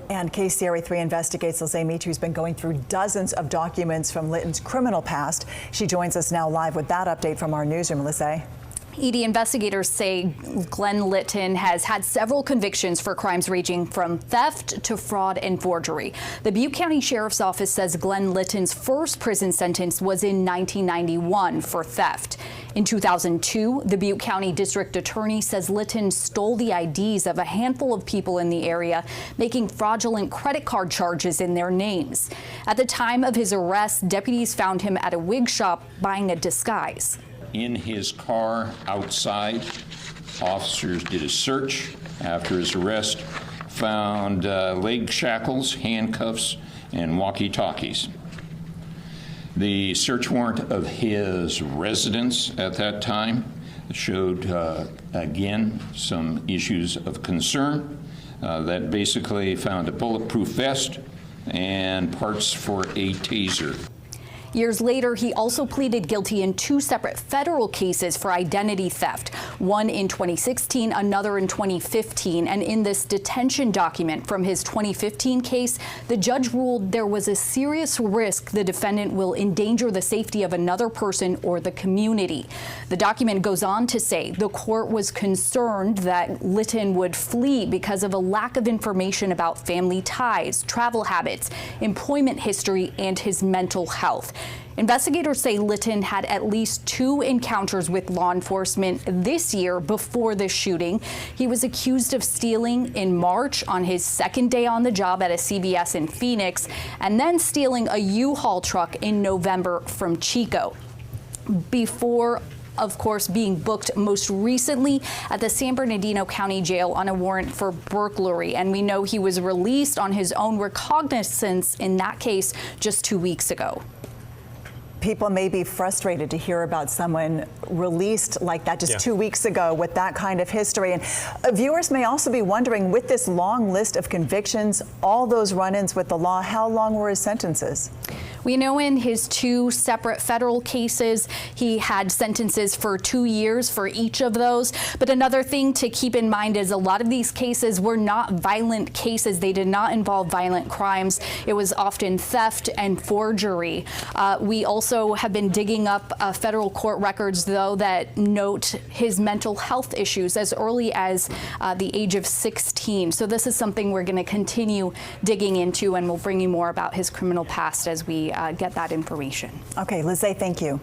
And KCRA 3 investigates. Lizzie Mitri has been going through dozens of documents from Litton's criminal past. She joins us now live with that update from our newsroom. Lizzie. ED investigators say Glenn Litton has had several convictions for crimes ranging from theft to fraud and forgery. The Butte County Sheriff's Office says Glenn Litton's first prison sentence was in 1991 for theft. In 2002, the Butte County District Attorney says Litton stole the IDs of a handful of people in the area, making fraudulent credit card charges in their names. At the time of his arrest, deputies found him at a wig shop buying a disguise. In his car outside, officers did a search after his arrest, found leg shackles, handcuffs, and walkie-talkies. The search warrant of his residence at that time showed, again, some issues of concern that basically found a bulletproof vest and parts for a taser. Years later, he also pleaded guilty in two separate federal cases for identity theft, one in 2016, another in 2015. And in this detention document from his 2015 case, the judge ruled there was a serious risk the defendant will endanger the safety of another person or the community. The document goes on to say the court was concerned that Litton would flee because of a lack of information about family ties, travel habits, employment history, and his mental health. Investigators say Litton had at least 2 encounters with law enforcement this year before the shooting. He was accused of stealing in March on his second day on the job at a CVS in Phoenix, and then stealing a U-Haul truck in November from Chico. Before, of course, being booked most recently at the San Bernardino County Jail on a warrant for burglary. And we know he was released on his own recognizance in that case just 2 weeks ago. People may be frustrated to hear about someone released like that just 2 weeks ago with that kind of history. And viewers may also be wondering, with this long list of convictions, all those run-ins with the law, how long were his sentences? We know in his 2 separate federal cases, he had sentences for 2 years for each of those. But another thing to keep in mind is a lot of these cases were not violent cases. They did not involve violent crimes. It was often theft and forgery. We also have been digging up federal court records, though, that note his mental health issues as early as the age of 16. So this is something we're going to continue digging into, and we'll bring you more about his criminal past as we get that information. Okay, Lizzie, thank you.